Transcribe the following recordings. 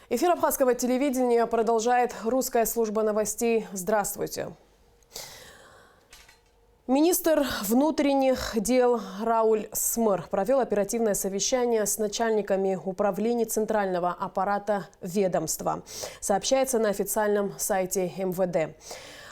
Эфир абхазского телевидения продолжает русская служба новостей. Здравствуйте. Министр внутренних дел Рауль Смыр провел оперативное совещание с начальниками управлений центрального аппарата ведомства. Сообщается на официальном сайте МВД.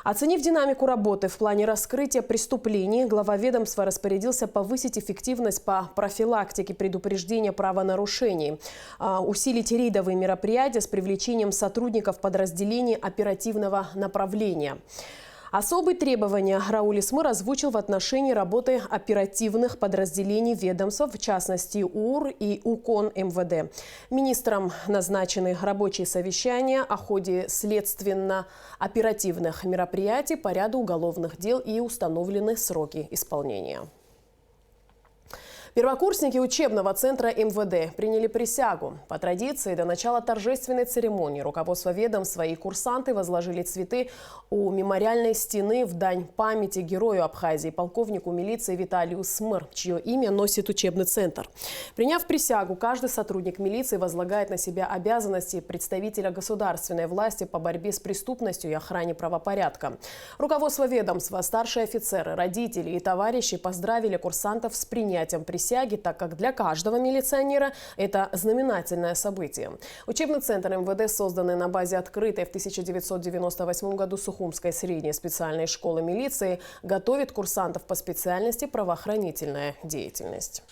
Оценив динамику работы в плане раскрытия преступлений, глава ведомства распорядился повысить эффективность по профилактике предупреждения правонарушений, усилить рейдовые мероприятия с привлечением сотрудников подразделений оперативного направления. Особые требования Рауль Смыр озвучил в отношении работы оперативных подразделений ведомств, в частности УР и УКОН МВД. Министром назначены рабочие совещания о ходе следственно-оперативных мероприятий по ряду уголовных дел и установлены сроки исполнения. Первокурсники учебного центра МВД приняли присягу. По традиции, до начала торжественной церемонии руководство ведомства и курсанты возложили цветы у мемориальной стены в дань памяти герою Абхазии, полковнику милиции Виталию Смыр, чье имя носит учебный центр. Приняв присягу, каждый сотрудник милиции возлагает на себя обязанности представителя государственной власти по борьбе с преступностью и охране правопорядка. Руководство ведомства, старшие офицеры, родители и товарищи поздравили курсантов с принятием присяги, так как для каждого милиционера это знаменательное событие. Учебный центр МВД, созданный на базе открытой в 1998 году Сухумской средней специальной школы милиции, готовит курсантов по специальности правоохранительная деятельность.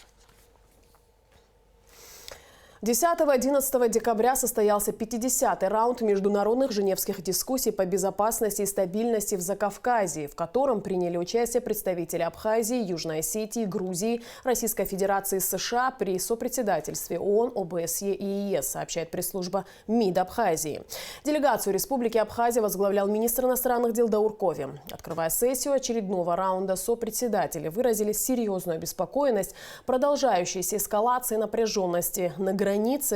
10-11 декабря состоялся 50-й раунд международных женевских дискуссий по безопасности и стабильности в Закавказье, в котором приняли участие представители Абхазии, Южной Осетии, Грузии, Российской Федерации, США при сопредседательстве ООН, ОБСЕ и ЕС, сообщает пресс-служба МИД Абхазии. Делегацию Республики Абхазия возглавлял министр иностранных дел Даур Кови. Открывая сессию очередного раунда, сопредседатели выразили серьезную обеспокоенность продолжающейся эскалации напряженности на границе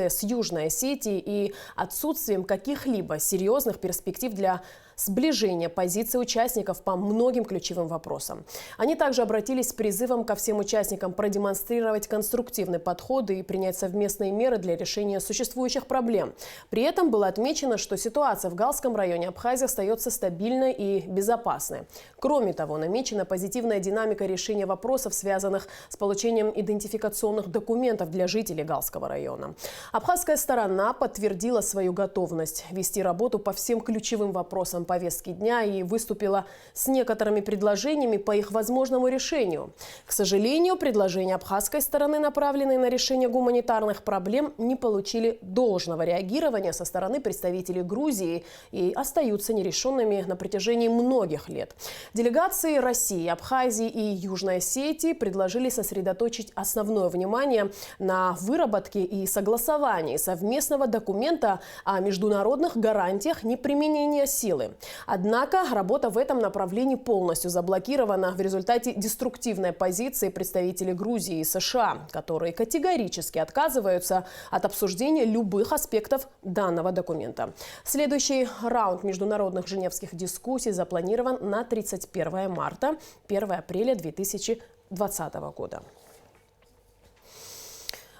с Южной Осетией и отсутствием каких-либо серьезных перспектив для сближения позиций участников по многим ключевым вопросам. Они также обратились с призывом ко всем участникам продемонстрировать конструктивный подход и принять совместные меры для решения существующих проблем. При этом было отмечено, что ситуация в Галском районе Абхазии остается стабильной и безопасной. Кроме того, намечена позитивная динамика решения вопросов, связанных с получением идентификационных документов для жителей Галского района. Абхазская сторона подтвердила свою готовность вести работу по всем ключевым вопросам повестки дня и выступила с некоторыми предложениями по их возможному решению. К сожалению, предложения абхазской стороны, направленные на решение гуманитарных проблем, не получили должного реагирования со стороны представителей Грузии и остаются нерешенными на протяжении многих лет. Делегации России, Абхазии и Южной Осетии предложили сосредоточить основное внимание на выработке и согласовании совместного документа о международных гарантиях неприменения силы. Однако работа в этом направлении полностью заблокирована в результате деструктивной позиции представителей Грузии и США, которые категорически отказываются от обсуждения любых аспектов данного документа. Следующий раунд международных женевских дискуссий запланирован на 31 марта, 1 апреля 2020 года.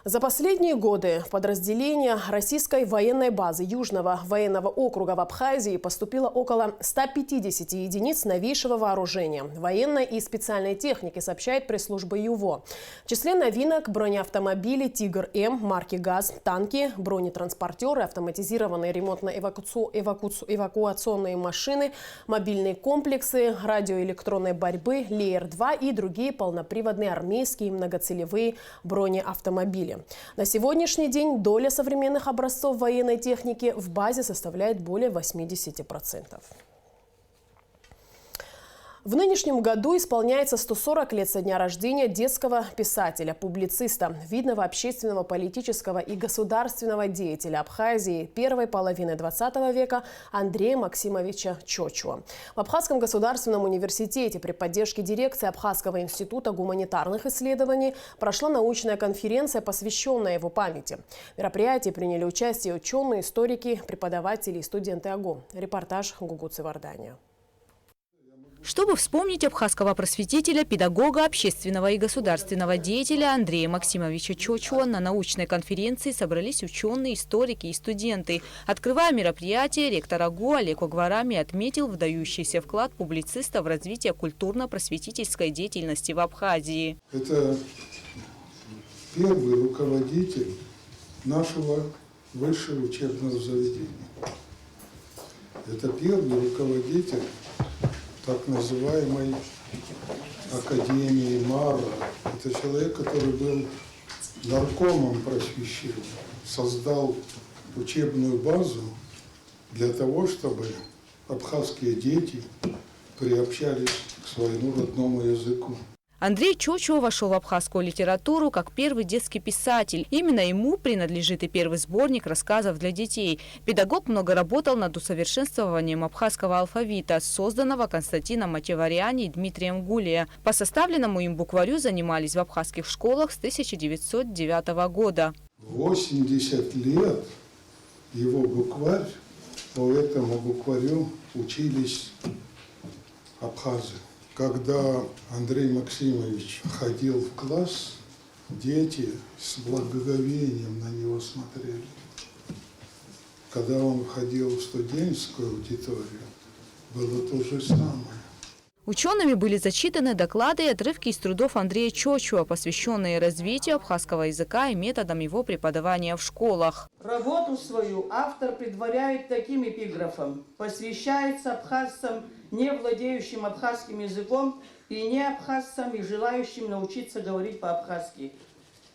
За последние годы в подразделения российской военной базы Южного военного округа в Абхазии поступило около 150 единиц новейшего вооружения, военной и специальной техники, сообщает пресс-служба ЮВО. В числе новинок бронеавтомобили «Тигр-М» марки ГАЗ, танки, бронетранспортеры, автоматизированные ремонтно-эвакуационные машины, мобильные комплексы радиоэлектронной борьбы «Леер-2» и другие полноприводные армейские многоцелевые бронеавтомобили. На сегодняшний день доля современных образцов военной техники в базе составляет более 80%. В нынешнем году исполняется 140 лет со дня рождения детского писателя, публициста, видного общественного, политического и государственного деятеля Абхазии первой половины 20 века Андрея Максимовича Чочуа. В Абхазском государственном университете при поддержке дирекции Абхазского института гуманитарных исследований прошла научная конференция, посвященная его памяти. В мероприятии приняли участие ученые, историки, преподаватели и студенты АГУ. Репортаж Гугуцы Вардания. Чтобы вспомнить абхазского просветителя, педагога, общественного и государственного деятеля Андрея Максимовича Чочуа, на научной конференции собрались ученые, историки и студенты. Открывая мероприятие, ректор АГУ Олег Огварами отметил выдающийся вклад публициста в развитие культурно-просветительской деятельности в Абхазии. Это первый руководитель нашего высшего учебного заведения. Это первый руководитель так называемой Академии МАРА. Это человек, который был наркомом просвещения, создал учебную базу для того, чтобы абхазские дети приобщались к своему родному языку. Андрей Чочуа вошел в абхазскую литературу как первый детский писатель. Именно ему принадлежит и первый сборник рассказов для детей. Педагог много работал над усовершенствованием абхазского алфавита, созданного Константином Матеваряне и Дмитрием Гулия. По составленному им букварю занимались в абхазских школах с 1909 года. 80 лет его букварь, по этому букварю учились абхазы. Когда Андрей Максимович ходил в класс, дети с благоговением на него смотрели. Когда он входил в студенческую аудиторию, было то же самое. Учеными были зачитаны доклады и отрывки из трудов Андрея Чочуа, посвященные развитию абхазского языка и методам его преподавания в школах. Работу свою автор предваряет таким эпиграфом: посвящается абхазцам, не владеющим абхазским языком, и не абхазцам, и желающим научиться говорить по-абхазски.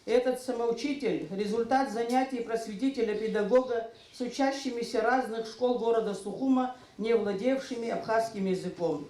Этот самоучитель – результат занятий просветителя-педагога с учащимися разных школ города Сухума, не владевшими абхазским языком.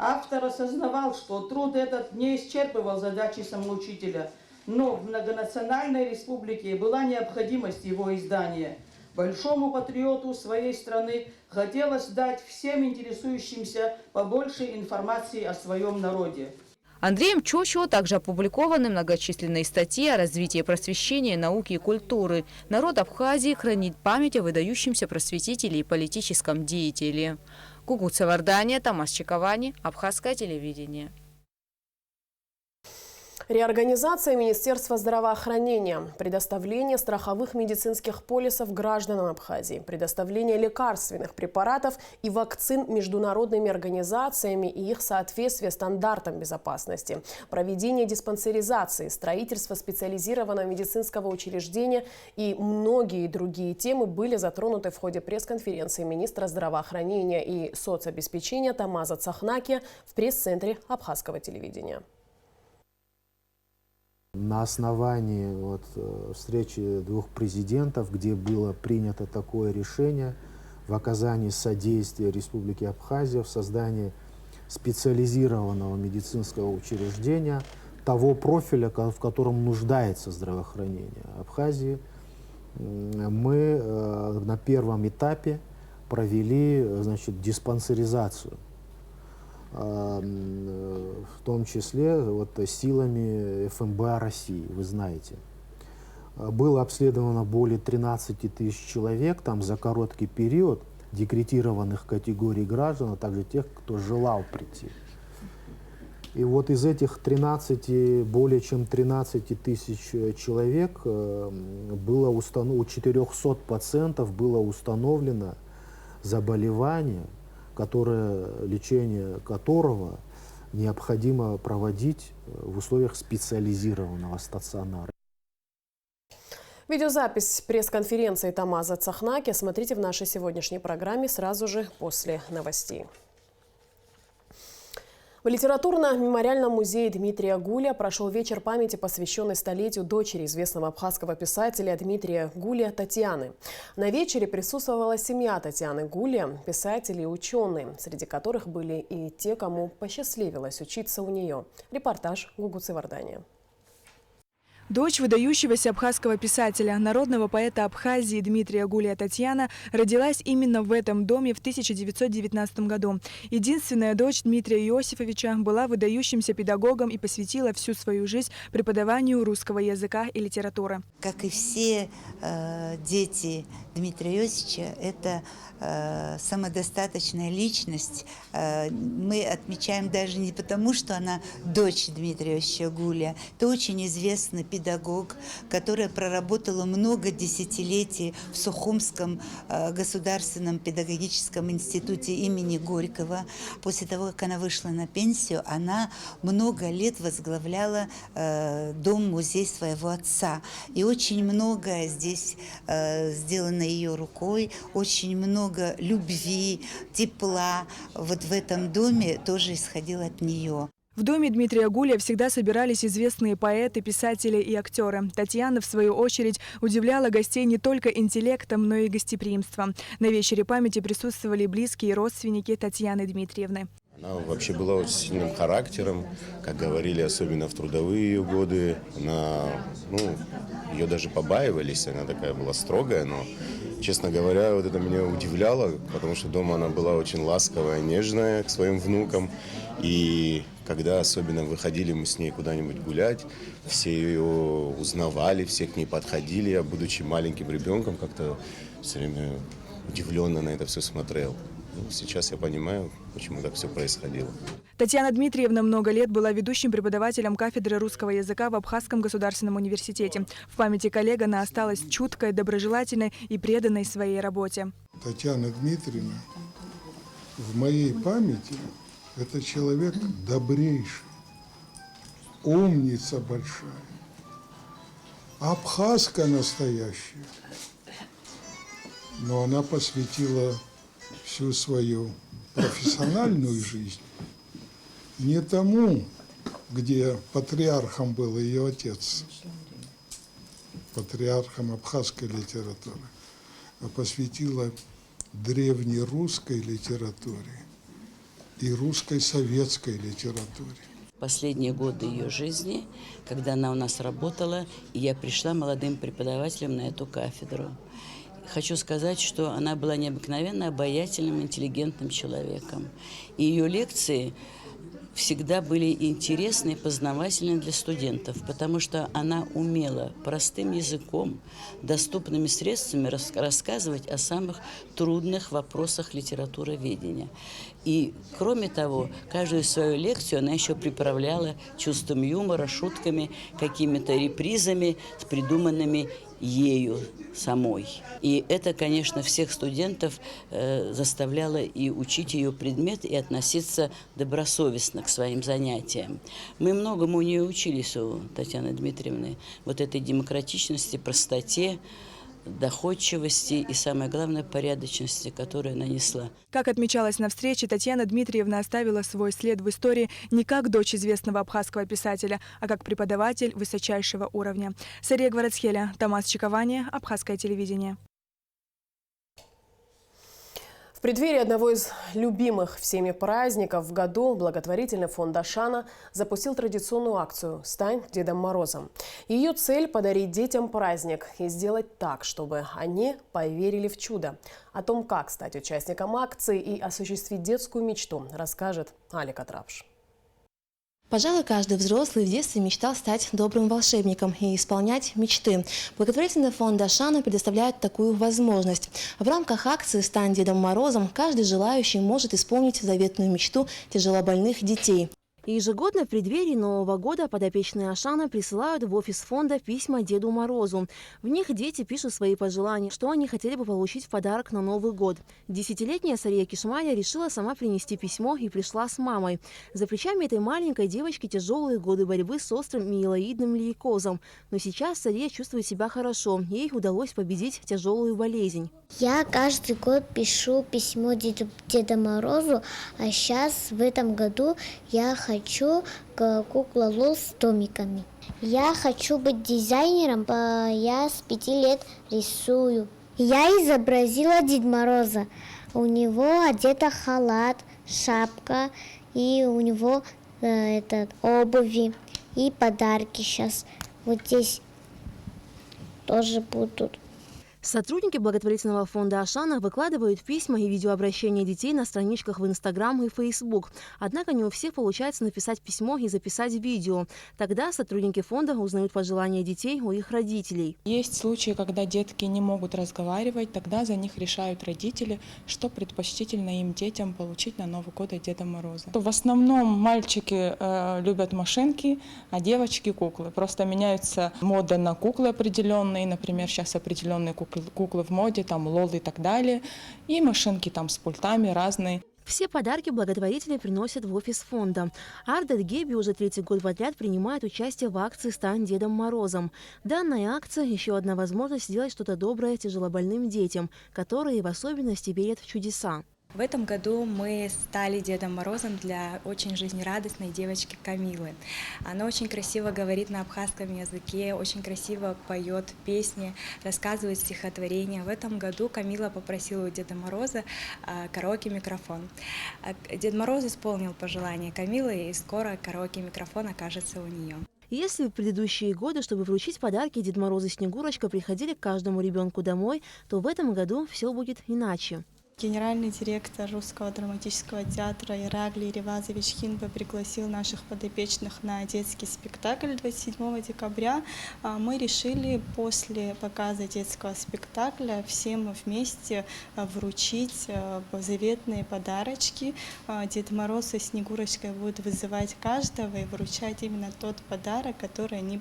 Автор осознавал, что труд этот не исчерпывал задачи самоучителя, но в многонациональной республике была необходимость его издания. Большому патриоту своей страны хотелось дать всем интересующимся побольше информации о своем народе. Андреем Чочуа также опубликованы многочисленные статьи о развитии просвещения, науки и культуры. Народ Абхазии хранит память о выдающемся просветителе и политическом деятеле. Гугут Савардания, Тамас Чиковани, Абхазское телевидение. Реорганизация Министерства здравоохранения, предоставление страховых медицинских полисов гражданам Абхазии, предоставление лекарственных препаратов и вакцин международными организациями и их соответствие стандартам безопасности, проведение диспансеризации, строительство специализированного медицинского учреждения и многие другие темы были затронуты в ходе пресс-конференции министра здравоохранения и соцобеспечения Тамаза Цахнаки в пресс-центре Абхазского телевидения. На основании встречи двух президентов, где было принято такое решение в оказании содействия Республике Абхазия в создании специализированного медицинского учреждения того профиля, в котором нуждается здравоохранение Абхазии, мы на первом этапе провели, диспансеризацию. В том числе силами ФМБА России, вы знаете. Было обследовано более 13 тысяч человек там за короткий период, декретированных категорий граждан, а также тех, кто желал прийти. И вот из этих более чем 13 тысяч человек было у 400 пациентов было установлено заболевание, лечение которого необходимо проводить в условиях специализированного стационара. Видеозапись пресс-конференции Тамаза Цахнаки смотрите в нашей сегодняшней программе сразу же после новостей. В литературно-мемориальном музее Дмитрия Гулия прошел вечер памяти, посвященный столетию дочери известного абхазского писателя Дмитрия Гулия Татьяны. На вечере присутствовала семья Татьяны Гулия, писатели и ученые, среди которых были и те, кому посчастливилось учиться у нее. Репортаж Гугут Савардания. Дочь выдающегося абхазского писателя, народного поэта Абхазии Дмитрия Гулия Татьяна родилась именно в этом доме в 1919 году. Единственная дочь Дмитрия Иосифовича была выдающимся педагогом и посвятила всю свою жизнь преподаванию русского языка и литературы. Как и все дети Дмитрия Иосифовича, это самодостаточная личность. Мы отмечаем даже не потому, что она дочь Дмитрия Иосифовича Гулия. Это очень известный педагог, которая проработала много десятилетий в Сухумском государственном педагогическом институте имени Горького. После того, как она вышла на пенсию, она много лет возглавляла дом-музей своего отца. И очень многое здесь сделано ее рукой, очень много любви, тепла вот в этом доме тоже исходило от нее. В доме Дмитрия Гулия всегда собирались известные поэты, писатели и актеры. Татьяна, в свою очередь, удивляла гостей не только интеллектом, но и гостеприимством. На вечере памяти присутствовали близкие родственники Татьяны Дмитриевны. Она вообще была очень сильным характером, как говорили, особенно в трудовые ее годы. Ее даже побаивались, она такая была строгая, но, честно говоря, вот это меня удивляло, потому что дома она была очень ласковая, нежная к своим внукам. И когда особенно выходили мы с ней куда-нибудь гулять, все ее узнавали, все к ней подходили. Я, будучи маленьким ребенком, как-то все время удивленно на это все смотрел. Сейчас я понимаю, почему так все происходило. Татьяна Дмитриевна много лет была ведущим преподавателем кафедры русского языка в Абхазском государственном университете. В памяти коллег она осталась чуткой, доброжелательной и преданной своей работе. Татьяна Дмитриевна в моей памяти это человек добрейший, умница большая, абхазка настоящая. Но она посвятила всю свою профессиональную жизнь не тому, где патриархом был ее отец, патриархом абхазской литературы, а посвятила древнерусской литературе и русской советской литературе. Последние годы ее жизни, когда она у нас работала, и я пришла молодым преподавателем на эту кафедру. Хочу сказать, что она была необыкновенно обаятельным, интеллигентным человеком. И ее лекции всегда были интересны и познавательны для студентов, потому что она умела простым языком, доступными средствами рассказывать о самых трудных вопросах литературоведения. И, кроме того, каждую свою лекцию она еще приправляла чувством юмора, шутками, какими-то репризами, придуманными ею самой. И это, конечно, всех студентов заставляло и учить ее предмет, и относиться добросовестно к своим занятиям. Мы многому у нее учились, у Татьяны Дмитриевны, вот этой демократичности, простоте, доходчивости и, самое главное, порядочности, которую она несла. Как отмечалось на встрече, Татьяна Дмитриевна оставила свой след в истории не как дочь известного абхазского писателя, а как преподаватель высочайшего уровня. Сария Гварацхеля, Томас Чиковани, Абхазское телевидение. В преддверии одного из любимых всеми праздников в году благотворительный фонд Ашана запустил традиционную акцию «Стань Дедом Морозом». Ее цель – подарить детям праздник и сделать так, чтобы они поверили в чудо. О том, как стать участником акции и осуществить детскую мечту, расскажет Алика Трапш. Пожалуй, каждый взрослый в детстве мечтал стать добрым волшебником и исполнять мечты. Благотворительный фонд Ашана предоставляет такую возможность. В рамках акции «Стань Дедом Морозом» каждый желающий может исполнить заветную мечту тяжелобольных детей. И ежегодно в преддверии Нового года подопечные Ашана присылают в офис фонда письма Деду Морозу. В них дети пишут свои пожелания, что они хотели бы получить в подарок на Новый год. 10-летняя Сария Кишманя решила сама принести письмо и пришла с мамой. За плечами этой маленькой девочки тяжелые годы борьбы с острым миелоидным лейкозом. Но сейчас Сария чувствует себя хорошо. Ей удалось победить тяжелую болезнь. Я каждый год пишу письмо Деду Морозу, а сейчас в этом году я хочу куклу Лол с домиками. Я хочу быть дизайнером, я с 5 лет рисую. Я изобразила Деда Мороза. У него одета халат, шапка, и у него обуви и подарки сейчас. вот здесь тоже будут. Сотрудники благотворительного фонда «Ашана» выкладывают письма и видеообращения детей на страничках в Инстаграм и Фейсбук. Однако не у всех получается написать письмо и записать видео. Тогда сотрудники фонда узнают пожелания детей у их родителей. Есть случаи, когда детки не могут разговаривать, тогда за них решают родители, что предпочтительно им детям получить на Новый год от Деда Мороза. В основном мальчики любят машинки, а девочки куклы. Просто меняется мода на куклы определенные, например, сейчас определенные куклы в моде, там лол и так далее, и машинки там с пультами разные. Все подарки благотворители приносят в офис фонда. Ардет Геби уже 3-й год подряд принимает участие в акции «Стань Дедом Морозом». Данная акция – еще одна возможность сделать что-то доброе тяжелобольным детям, которые в особенности верят в чудеса. В этом году мы стали Дедом Морозом для очень жизнерадостной девочки Камилы. Она очень красиво говорит на абхазском языке, очень красиво поет песни, рассказывает стихотворения. В этом году Камила попросила у Деда Мороза караоке-микрофон. Дед Мороз исполнил пожелание Камилы, и скоро караоке-микрофон окажется у нее. Если в предыдущие годы, чтобы вручить подарки, Дед Мороз и Снегурочка приходили к каждому ребенку домой, то в этом году все будет иначе. Генеральный директор Русского драматического театра Ираглий Ревазович Хинба пригласил наших подопечных на детский спектакль 27 декабря. Мы решили после показа детского спектакля всем вместе вручить заветные подарочки. Дед Мороз и Снегурочка будут вызывать каждого и вручать именно тот подарок, который они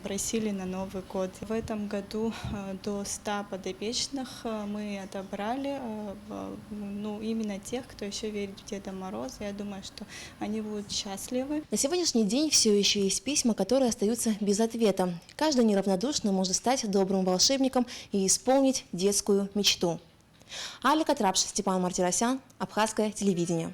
просили на Новый год. В этом году до 100 подопечных мы отобрали, именно тех, кто еще верит в Деда Мороза. Я думаю, что они будут счастливы. На сегодняшний день все еще есть письма, которые остаются без ответа. Каждый неравнодушный может стать добрым волшебником и исполнить детскую мечту. Алика Трапш, Степан Мартиросян, Абхазское телевидение.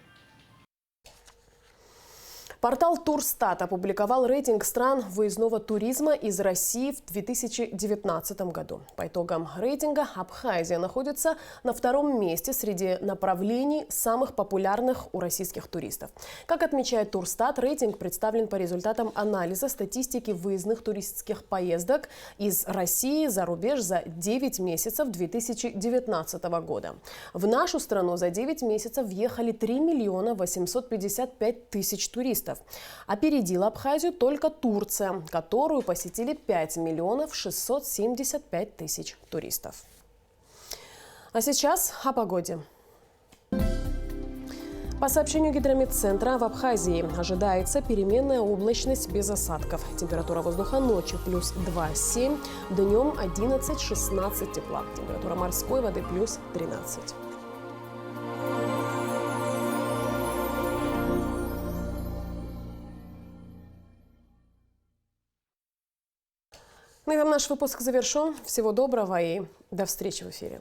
Портал Турстат опубликовал рейтинг стран выездного туризма из России в 2019 году. По итогам рейтинга Абхазия находится на 2-м месте среди направлений, самых популярных у российских туристов. Как отмечает Турстат, рейтинг представлен по результатам анализа статистики выездных туристских поездок из России за рубеж за 9 месяцев 2019 года. В нашу страну за 9 месяцев въехали 3 миллиона 855 тысяч туристов. Опередила Абхазию только Турция, которую посетили 5 миллионов 675 тысяч туристов. А сейчас о погоде. По сообщению Гидрометцентра, в Абхазии ожидается переменная облачность без осадков. Температура воздуха ночью плюс 2,7, днем 11-16 тепла. Температура морской воды плюс 13. На этом наш выпуск завершен. Всего доброго и до встречи в эфире.